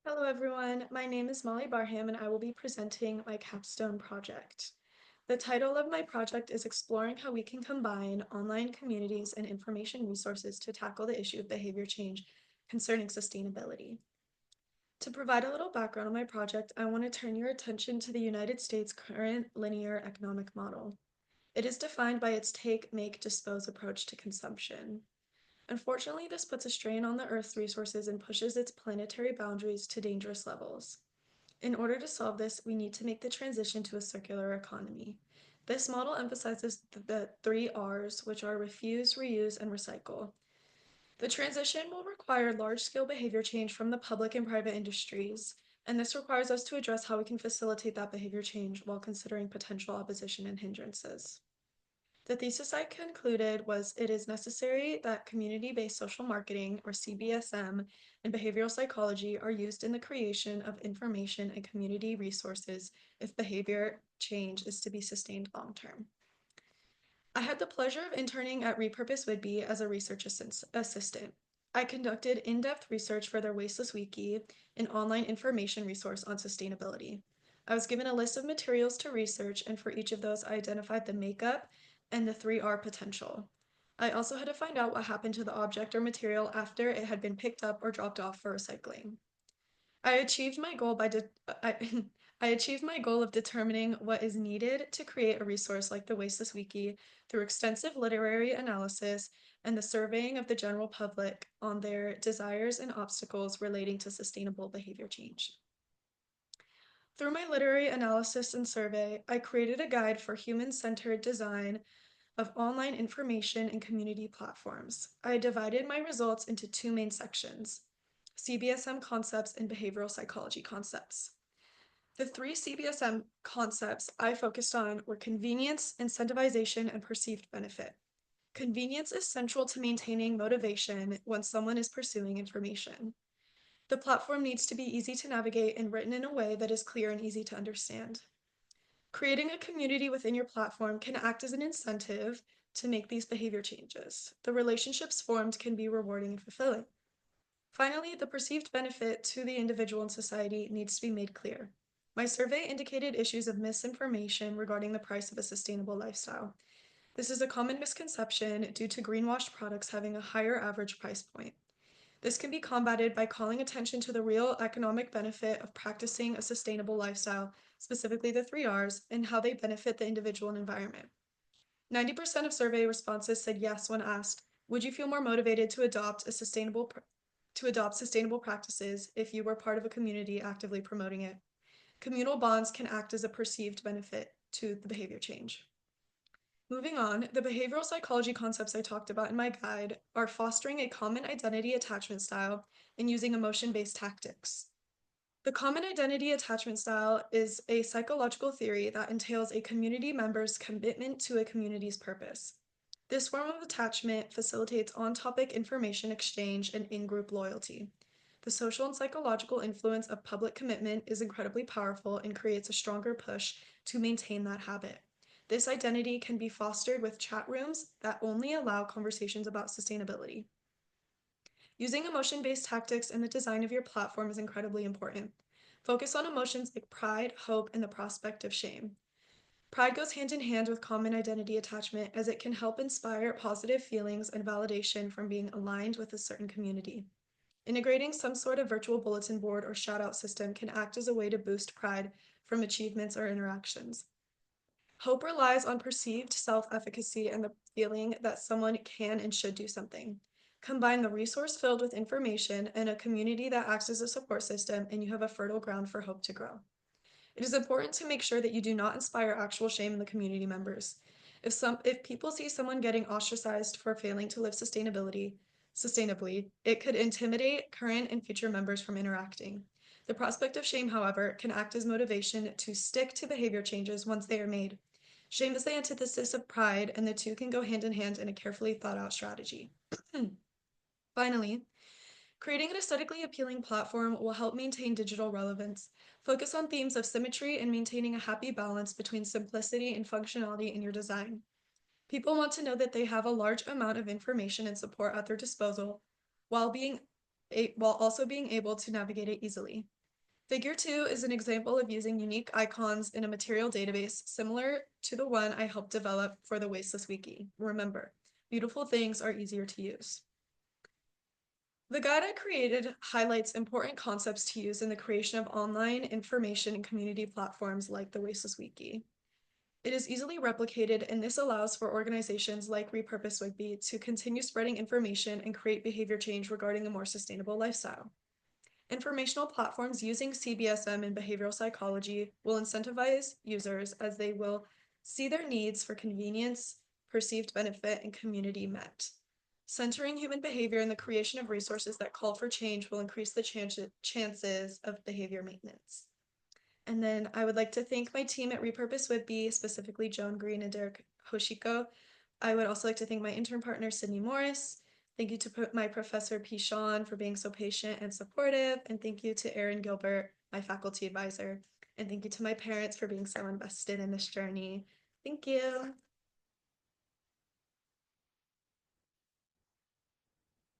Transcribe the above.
Hello everyone, my name is Molly Barham and I will be presenting my capstone project. The title of my project is Exploring How We Can Combine Online Communities and Information Resources to Tackle the Issue of Behavior Change Concerning Sustainability. To provide a little background on my project, I want to turn your attention to the United States' current linear economic model. It is defined by its take, make, dispose approach to consumption. Unfortunately, this puts a strain on the Earth's resources and pushes its planetary boundaries to dangerous levels. In order to solve this, we need to make the transition to a circular economy. This model emphasizes the three R's, which are refuse, reuse, and recycle. The transition will require large-scale behavior change from the public and private industries, and this requires us to address how we can facilitate that behavior change while considering potential opposition and hindrances. The thesis I concluded was it is necessary that community-based social marketing, or CBSM, and behavioral psychology are used in the creation of information and community resources if behavior change is to be sustained long-term. I had the pleasure of interning at Repurpose Whidbey as a research assistant. I conducted in-depth research for their Wasteless Wiki, an online information resource on sustainability. I was given a list of materials to research, and for each of those, I identified the makeup and the 3R potential. I also had to find out what happened to the object or material after it had been picked up or dropped off for recycling. I achieved my goal by I, I achieved my goal of determining what is needed to create a resource like the Wasteless Wiki through extensive literary analysis and the surveying of the general public on their desires and obstacles relating to sustainable behavior change. Through my literary analysis and survey, I created a guide for human-centered design of online information and community platforms. I divided my results into two main sections: CBSM concepts and behavioral psychology concepts. The three CBSM concepts I focused on were convenience, incentivization, and perceived benefit. Convenience is central to maintaining motivation when someone is pursuing information. The platform needs to be easy to navigate and written in a way that is clear and easy to understand. Creating a community within your platform can act as an incentive to make these behavior changes. The relationships formed can be rewarding and fulfilling. Finally, the perceived benefit to the individual and society needs to be made clear. My survey indicated issues of misinformation regarding the price of a sustainable lifestyle. This is a common misconception due to greenwashed products having a higher average price point. This can be combated by calling attention to the real economic benefit of practicing a sustainable lifestyle, specifically the three R's, and how they benefit the individual and environment. 90% of survey responses said yes when asked, would you feel more motivated to adopt sustainable practices if you were part of a community actively promoting it? Communal bonds can act as a perceived benefit to the behavior change. Moving on, the behavioral psychology concepts I talked about in my guide are fostering a common identity attachment style and using emotion-based tactics. The common identity attachment style is a psychological theory that entails a community member's commitment to a community's purpose. This form of attachment facilitates on-topic information exchange and in-group loyalty. The social and psychological influence of public commitment is incredibly powerful and creates a stronger push to maintain that habit. This identity can be fostered with chat rooms that only allow conversations about sustainability. Using emotion-based tactics in the design of your platform is incredibly important. Focus on emotions like pride, hope, and the prospect of shame. Pride goes hand in hand with common identity attachment as it can help inspire positive feelings and validation from being aligned with a certain community. Integrating some sort of virtual bulletin board or shout-out system can act as a way to boost pride from achievements or interactions. Hope relies on perceived self-efficacy and the feeling that someone can and should do something. Combine the resource filled with information and a community that acts as a support system, and you have a fertile ground for hope to grow. It is important to make sure that you do not inspire actual shame in the community members. If people see someone getting ostracized for failing to live sustainably, it could intimidate current and future members from interacting. The prospect of shame, however, can act as motivation to stick to behavior changes once they are made. Shame is the antithesis of pride, and the two can go hand in hand in a carefully thought out strategy. Finally, creating an aesthetically appealing platform will help maintain digital relevance. Focus on themes of symmetry and maintaining a happy balance between simplicity and functionality in your design. People want to know that they have a large amount of information and support at their disposal while being while also being able to navigate it easily. Figure 2 is an example of using unique icons in a material database similar to the one I helped develop for the Wasteless Wiki. Remember, beautiful things are easier to use. The guide I created highlights important concepts to use in the creation of online information and community platforms like the Wasteless Wiki. It is easily replicated, and this allows for organizations like Repurpose Wigby to continue spreading information and create behavior change regarding a more sustainable lifestyle. Informational platforms using CBSM and behavioral psychology will incentivize users as they will see their needs for convenience, perceived benefit, and community met. Centering human behavior and the creation of resources that call for change will increase the chances of behavior maintenance. And then I would like to thank my team at Repurpose Whitby, specifically Joan Green and Derek Hoshiko. I would also like to thank my intern partner, Sydney Morris. Thank you to my professor, P. Sean, for being so patient and supportive. And thank you to Erin Gilbert, my faculty advisor. And thank you to my parents for being so invested in this journey. Thank you.